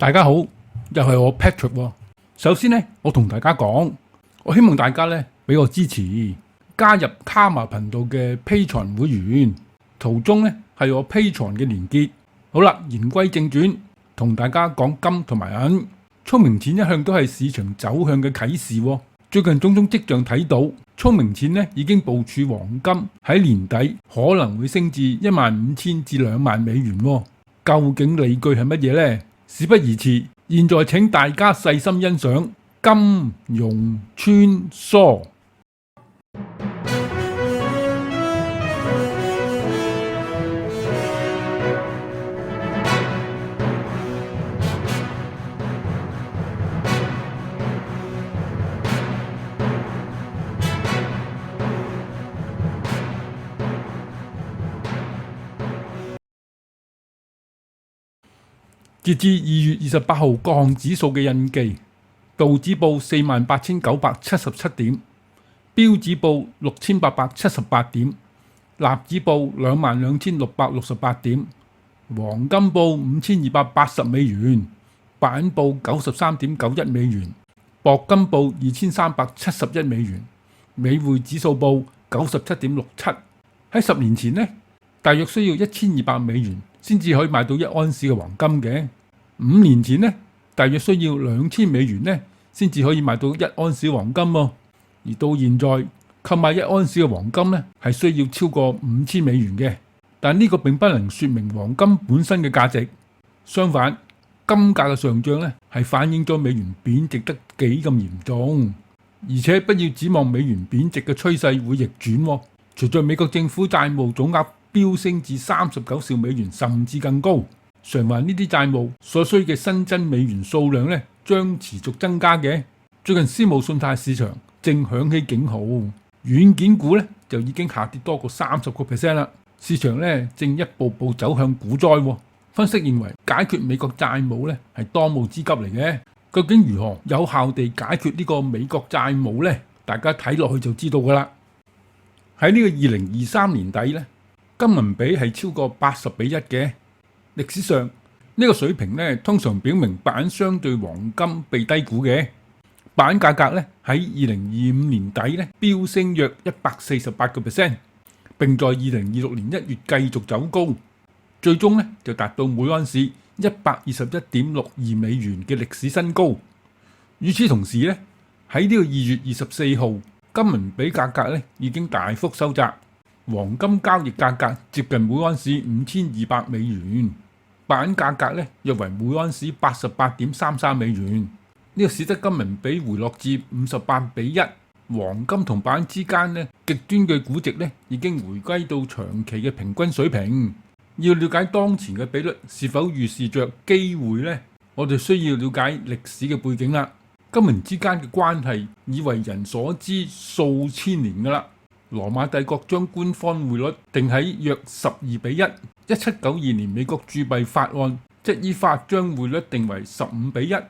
大家好，又係我 Patrick 喎。首先呢，我同大家講，我希望大家呢俾我支持，加入卡瑪頻道嘅 Patreon 會員，圖中呢係我 Patreon 嘅連結。好啦，言歸正傳，同大家講金同埋銀。聰明錢一向都係市場走向嘅啟示喎。最近種種跡象睇到，聰明錢呢已經部署黃金喺年底可能會升至15000至2萬美元喎。究竟理據係乜嘢呢？事不宜遲，現在請大家細心欣賞金融穿梭。截至2月28號各項指數嘅印記，道指報48977點，標指報6878點，納指報22668點，黃金報5280美元，白銀報93.91美元，鉑金報2371美元，美匯指數報97.67。喺10年前呢，大約需要1200美元先至可以買到1安士嘅黃金嘅。5年前呢，大約需要2000美元呢先至可以買到1安士黃金喎。而到現在，購買1安士嘅黃金呢係需要超過5000美元嘅。但呢個並不能說明黃金本身嘅價值。相反，金價嘅上漲呢係反映咗美元貶值得幾咁嚴重。而且不要指望美元貶值嘅趨勢會逆轉喎。隨着美國政府債務總額飆升至39兆美元甚至更高，償還呢啲債務所需嘅新增美元數量呢將持續增加嘅。最近私募信貸市場正響起警號，軟件股呢就已經下跌多過30%啦。市場呢正一步步走向股災。分析認為解決美國債務呢係當務之急嚟嘅。究竟如何有效地解決呢個美國債務呢？大家睇落去就知道噶啦。喺呢個2023年底呢，金銀比係超過80:1嘅。歷史上呢個水平呢，通常表明白銀相對黃金被低估嘅。白銀價格呢喺2025年底呢飆升約148%，並在2026年1月繼續走高，最終呢就達到每安士121.62美元嘅歷史新高。與此同時呢，喺呢個2月24號，金銀比價格呢已經大幅收窄，黃金交易價格接近每安士5200美元，白銀價格呢約為每安士88.33美元。呢個使得金銀比回落至58:1，黃金同白銀之間呢極端嘅估值呢已經回歸到長期嘅平均水平。要了解當前嘅比率是否預示着機會呢？我哋需要了解歷史嘅背景啦。金銀之間嘅關係已為人所知數千年噶啦。羅馬帝國將官方匯率定喺約12:1。1792年美國鑄幣法案則依法將匯率定為15:1。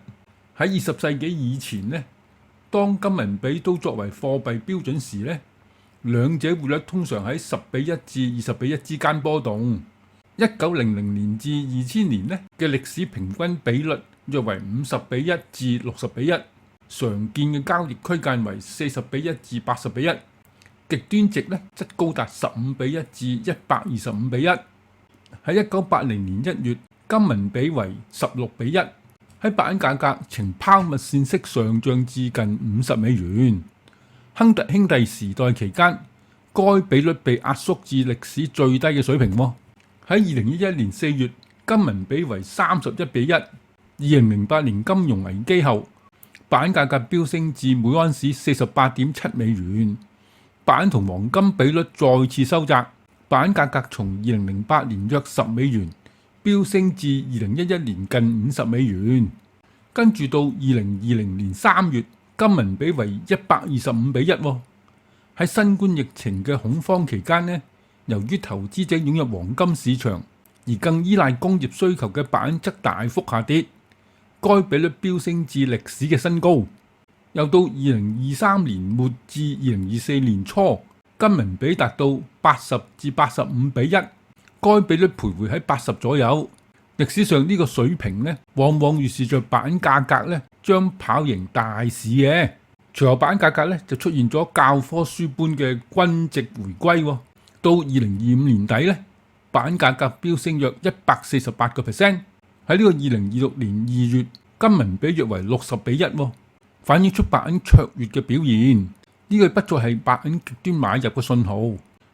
喺20世紀以前呢，當金銀比都作為貨幣標準時呢，兩者匯率通常喺10:1至20:1之間波動。1900年至2000年呢嘅歷史平均比率約為50:1至60:1，常見嘅交易區間為40:1至80:1，極端值呢則高達15:1至125:1。喺1980年1月，金銀比為16:1。喺白銀價格呈拋物線式上漲至近50美元。亨特兄弟時代期間，該比率被壓縮至歷史最低嘅水平喎。喺2011年4月，金銀比為31:1。2008年金融危機後，白銀價格飆升至每安士48.7美元。白銀同黃金比率再次收窄，白銀價格從2008年約10美元飆升至2011年近50美元，跟住到2020年3月，金銀比為125:1。喺新冠疫情嘅恐慌期間呢，由於投資者湧入黃金市場，而更依賴工業需求嘅白銀則大幅下跌，該比率飆升至歷史嘅新高。又到2023年末至2024年初，金銀比達到80至85:1。該比率徘徊喺80左右，歷史上呢個水平呢，往往預示着白銀價格呢將跑贏大市嘅。隨後白銀價格呢就出現咗教科書般嘅均值回歸。到2025年底呢，白銀價格飆升約148%。喺呢個2026年2月，金銀比約為60:1，反映出白銀卓越嘅表現。呢個不再係白銀極端買入嘅信號，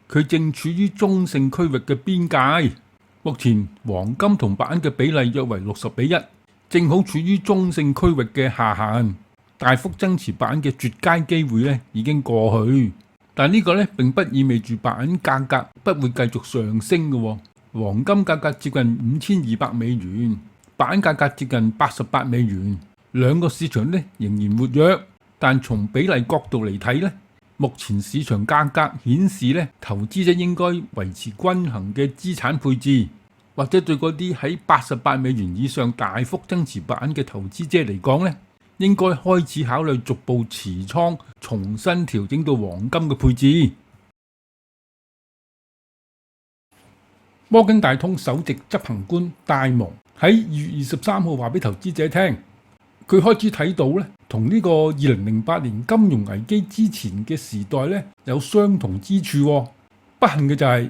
佢正處於中性區域嘅邊界。目前黃金同白銀嘅比例約為60:1，正好處於中性區域嘅下限。大幅增持白銀嘅絕佳機會呢已經過去，但呢個呢並不意味住白銀價格不會繼續上升嘅。黃金價格接近$5200，白銀價格接近$88，兩個市場呢仍然活躍，但從比例角度嚟睇呢，目前市場價格顯示呢，投資者應該維持均衡嘅資產配置，或者對嗰啲喺$88以上大幅增持白銀嘅投資者嚟講呢，應該開始考慮逐步持倉，重新調整到黃金嘅配置。摩根大通首席執行官戴蒙喺2月23號話俾投資者聽，佢開始睇到咧，同呢個2008年金融危機之前嘅時代咧有相同之處。不幸嘅就係，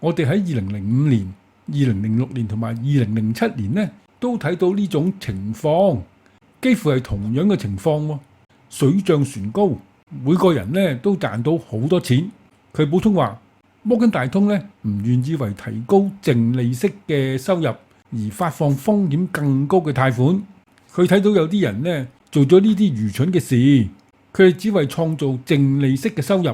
我哋喺2005年、2006年同埋2007年咧都睇到呢種情況，幾乎係同樣嘅情況。水漲船高，每個人咧都賺到好多錢。佢補充話，摩根大通咧唔願意為提高淨利息嘅收入而發放風險更高嘅貸款。佢睇到有啲人咧做咗呢啲愚蠢嘅事，佢哋只為創造淨利息嘅收入。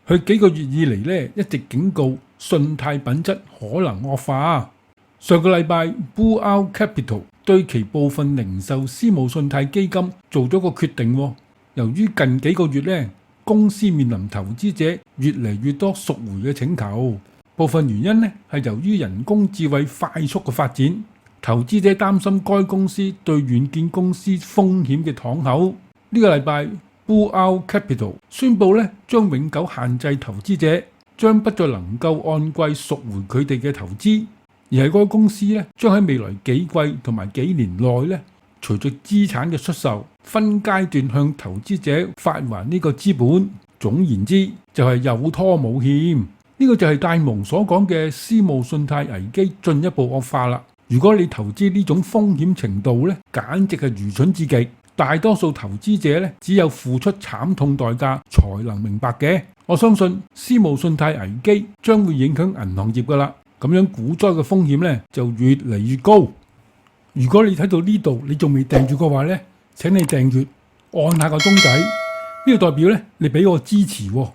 佢幾個月以嚟咧一直警告信貸品質可能惡化。上個禮拜 Blue Owl Capital 對其部分零售私募信貸基金做咗個決定。由於近幾個月咧，公司面臨投資者越嚟越多贖回嘅請求，部分原因呢係由於人工智慧快速嘅發展，投資者擔心該公司對軟件公司風險嘅敞口。呢個禮拜 Blue Owl Capital 宣布咧將永久限制投資者將不再能夠按季贖回佢哋嘅投資，而係該公司咧將喺未來幾季同埋幾年內咧，隨着資產嘅出售，分階段向投資者發還呢個資本。總言之，就係有拖冇欠。呢個就係戴蒙所講嘅私募信貸危機進一步惡化啦。如果你投資呢種風險程度咧，簡直係愚蠢至極。大多數投資者咧，只有付出慘痛代價才能明白嘅。我相信私募信貸危機將會影響銀行業噶啦，咁樣股災嘅風險咧就越嚟越高。如果你睇到呢度，你仲未訂閱嘅話呢，請你訂閱，按下個鐘仔，呢個代表呢，你俾我支持喎。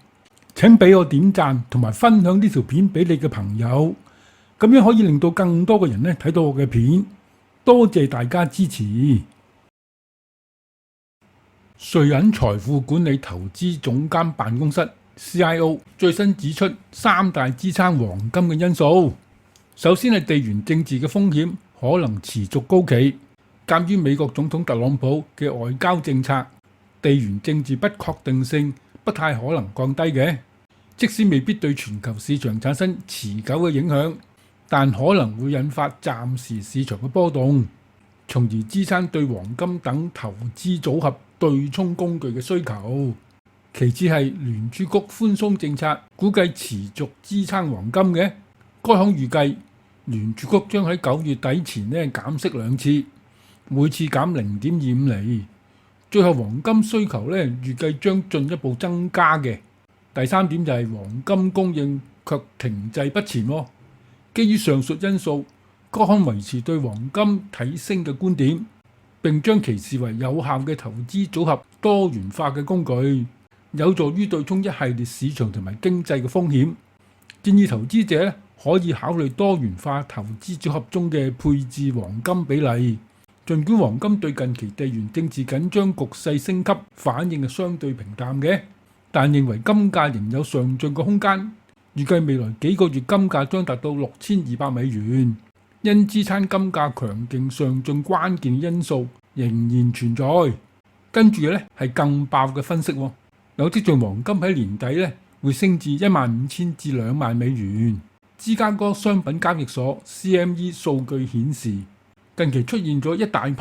請俾我點讚同埋分享呢條片俾你嘅朋友，咁樣可以令到更多嘅人呢睇到我嘅片。多謝大家支持。瑞銀財富管理投資總監辦公室 CIO 最新指出3大支撐黃金嘅因素。首先係地緣政治嘅風險可能持續高企，鑑於美國總統特朗普嘅外交政策，地緣政治不確定性不太可能降低嘅。即使未必對全球市場產生持久嘅影響，但可能會引發暫時市場嘅波動，從而支撐對黃金等投資組合對沖工具嘅需求。其次係聯儲局寬鬆政策估計持續支撐黃金嘅，該行預計聯儲局將喺9月底前減息2次，每次減0.25厘。最後黃金需求預計將進一步增加嘅。第三點就係黃金供應卻停滯不前。基於上述因素，該行維持對黃金睇升嘅觀點，並將其視為有效嘅投資組合多元化嘅工具，有助於對沖一系列市場同埋經濟嘅風險。建議投資者可以考慮多元化投資組合中嘅配置黃金比例。儘管黃金對近期地緣政治緊張局勢升級反應係相對平淡嘅，但認為金價仍有上漲嘅空間。預計未來幾個月金價將達到$6200，因支撐金價強勁上漲關鍵因素仍然存在。跟住嘅係更爆嘅分析，有跡象黃金喺年底會升至15000至20000美元。芝加哥商品交易所 CME 數據顯示，近期出現咗一大批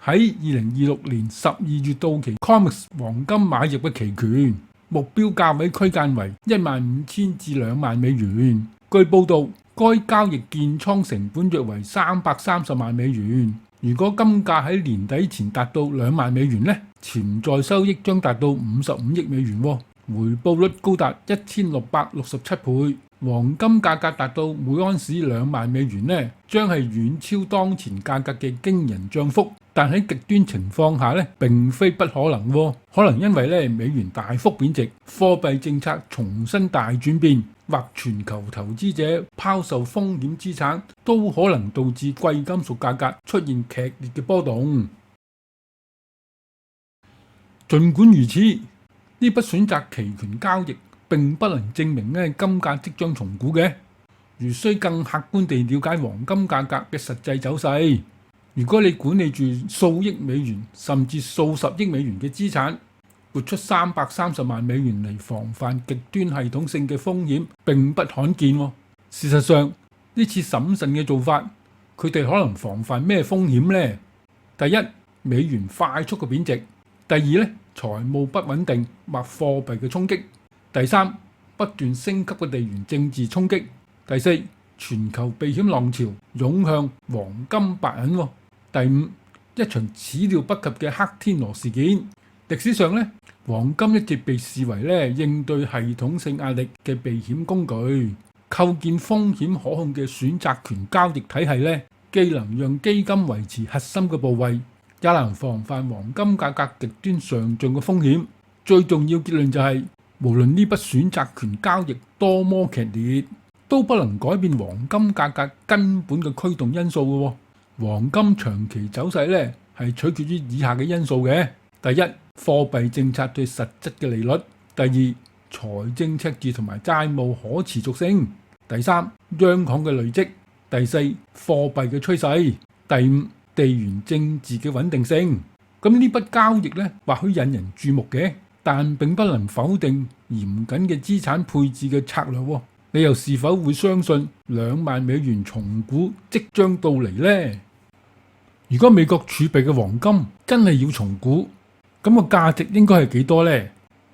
喺2026年12月到期 COMEX 黃金買入嘅期權，目標價位區間為15000至2萬美元。據報道，該交易建倉成本約為330萬美元。如果金價喺年底前達到2萬美元呢，潛在收益將達到55億美元，回報率高達1667倍。黃金價格達到每盎司2萬美元呢，將係遠超當前價格嘅驚人漲幅。但喺極端情況下呢，並非不可能，可能因為呢美元大幅貶值、貨幣政策重新大轉變，或全球投資者拋售風險資產，都可能導致貴金屬價格出現劇烈嘅波動。儘管如此，呢筆選擇期權交易並不能證明金價即將重估嘅，如需更客觀地了解黃金價格嘅實際走勢。如果你管理住數億美元甚至數十億美元嘅資產，撥出330萬美元嚟防範極端系統性嘅風險並不罕見。事實上，呢次審慎嘅做法，佢哋可能防範咩風險呢？第一，美元快速嘅貶值；第二呢，財務不穩定或貨幣嘅衝擊；第三，不斷升級嘅地緣政治衝擊；第四，全球避險浪潮湧向黃金白銀；第五，一場始料不及嘅黑天鵝事件。歷史上呢，黃金一直被視為應對系統性壓力嘅避險工具，構建風險可控嘅選擇權交易體系既能讓基金維持核心嘅部位，也能防範黃金價格極端上漲嘅風險。最重要結論就係，無論呢筆選擇權交易多麼劇烈，都不能改變黃金價格根本嘅驅動因素嘅。黃金長期走勢係取決於以下嘅因素嘅：第一，貨幣政策對實質嘅利率；第二，財政赤字同埋債務可持續性；第三，央行嘅累積；第四，貨幣嘅趨勢；第五，地緣政治嘅穩定性。咁呢筆交易或許引人注目嘅，但並不能否定嚴謹嘅資產配置嘅策略。你又是否會相信2萬美元重估即將到嚟呢？如果美國儲備嘅黃金真係要重估，咁個價值應該係幾多呢？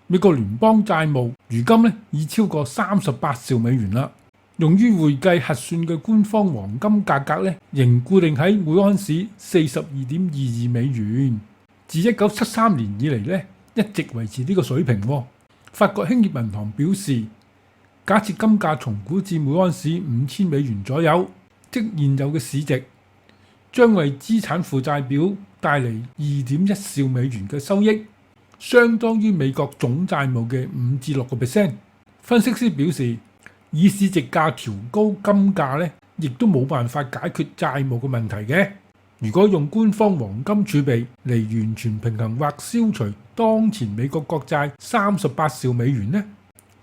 美國聯邦債務如今已超過38兆美元啦。用於會計核算嘅官方黃金價格仍固定喺每盎司42.22美元。自1973年以嚟一直維持呢個水平。法國興業銀行表示，假設金價重估至每盎司5000美元左右，即現有嘅市值，將為資產負債表帶嚟2.1兆美元嘅收益，相當於美國總債務嘅5至6%。分析師表示，以市值價調高金價亦都冇辦法解決債務嘅問題嘅。如果用官方黃金儲備嚟完全平衡或消除當前美國國債38兆美元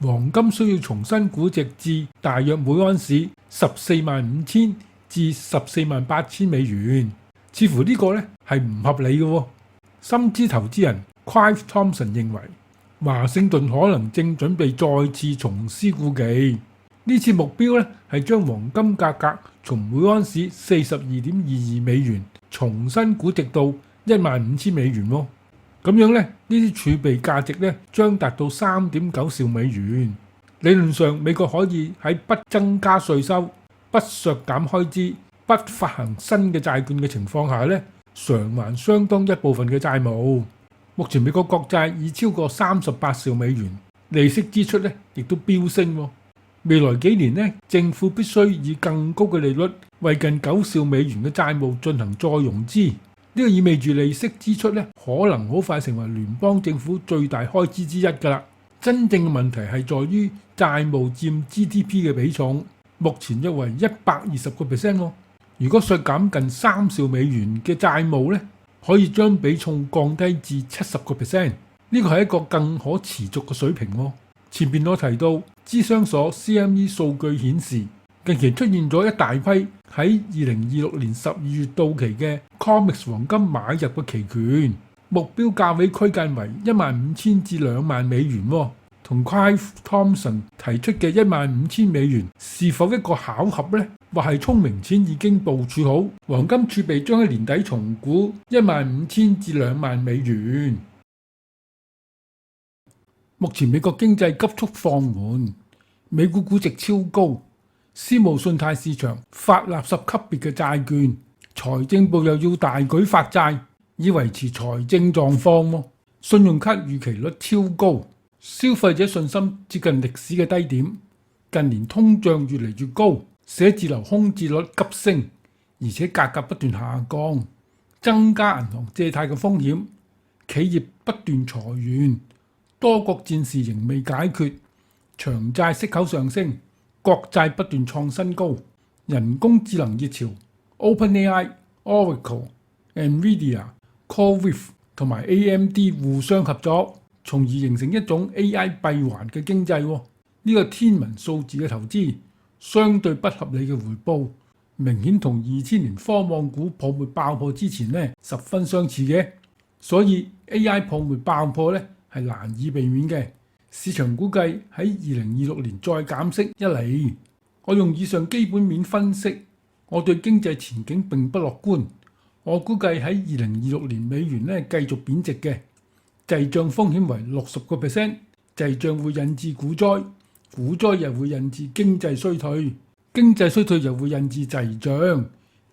黃金需要重新估值至大約每盎司145000至148000美元，似乎呢個係唔合理嘅。深知投資人 Clive Thompson 認為，華盛頓可能正準備再次重施故技。呢次目標係將黃金價格從每盎司42.22美元重新估值到15000美元。咁樣呢啲儲備價值將達到3.9兆美元。理論上，美國可以喺不增加稅收、不削減開支、不發行新嘅債券嘅情況下償還相當一部分嘅債務。目前美國國債已超過38兆美元，利息支出亦都飆升。未來幾年政府必須以更高嘅利率為近9兆美元嘅債務進行再融資。呢個意味住利息支出可能好快成為聯邦政府最大開支之一㗎啦。真正嘅問題係在於債務佔 GDP 嘅比重，目前約為120%。如果削減近3兆美元嘅債務可以將比重降低至70%。呢個係一個更可持續嘅水平。前面我提到，芝商所 CME 數據顯示，近期出現咗一大批喺2026年12月到期嘅 COMEX 黃金買入嘅期權，目標價位區間為15000至2萬美元。同 Clive Thompson 提出嘅$15,000是否一個巧合呢？或係聰明錢已經部署好，黃金儲備將喺年底重估$15,000至$20,000。目前美國經濟急速放緩，美股估值超高，私募信貸市場發垃圾級別嘅債券，財政部又要大舉發債以維持財政狀況，信用卡逾期率超高，消費者信心接近歷史嘅低點，近年通脹越嚟越高，寫字樓空置率急升，而且價格不斷下降，增加銀行借貸嘅風險，企業不斷裁員，多國戰事仍未解決，長債息口上升，國債不斷創新高，人工智能熱潮 ，OpenAI、Oracle、NVIDIA、CoreWeave 同埋 AMD 互相合作，從而形成一種 AI 閉環嘅經濟。呢個天文數字嘅投資，相對不合理嘅回報，明顯同2000年科網股泡沫爆破之前十分相似嘅，所以 AI 泡沫爆破係難以避免嘅。市場估計喺2026年再減息1厘。我用以上基本面分析，我對經濟前景並不樂觀。我估計喺2026年美元繼續貶值嘅，滯脹風險為60%，滯脹會引致股災，股災又會引致經濟衰退，經濟衰退又會引致滯脹。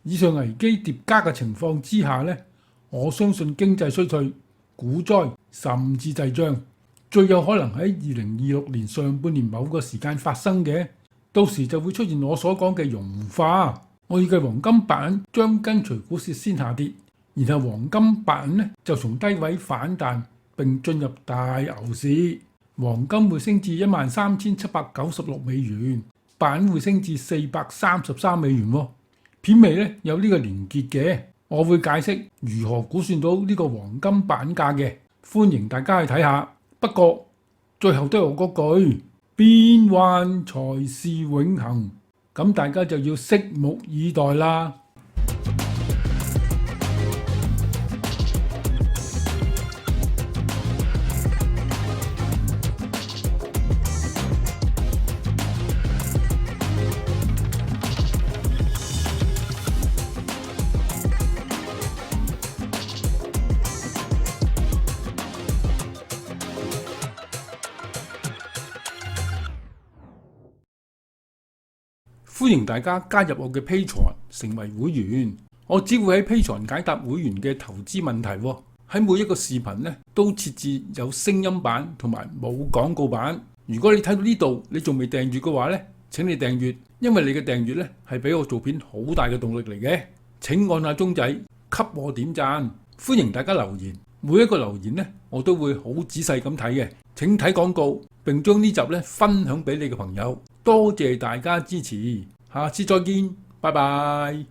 以上危機疊加嘅情況之下我相信經濟衰退、股災甚至滯脹最有可能喺2026年上半年某個時間發生嘅，到時就會出現我所講嘅融化。我預計黃金白銀將跟隨股市先下跌，然後黃金白銀就從低位反彈並進入大牛市，黃金會升至$13,796，白銀會升至$433。片尾有呢個連結嘅，我會解釋如何估算到呢個黃金白銀價嘅，歡迎大家去睇下。不過最後都係我嗰句，變幻才是永恆，咁大家就要拭目以待啦。歡迎大家加入我嘅 Patreon 成為會員，我只會喺 Patreon 解答會員嘅投資問題。喺每一個視頻都設置有聲音版同埋冇廣告版。如果你睇到呢度你仲未訂閱嘅話請你訂閱，因為你嘅訂閱係俾我做片好大嘅動力嚟嘅。請按下鐘仔給我點讚，歡迎大家留言，每一個留言我都會好仔細咁睇嘅。請睇廣告並將呢集分享俾你嘅朋友。多謝大家支持，下次再見，拜拜。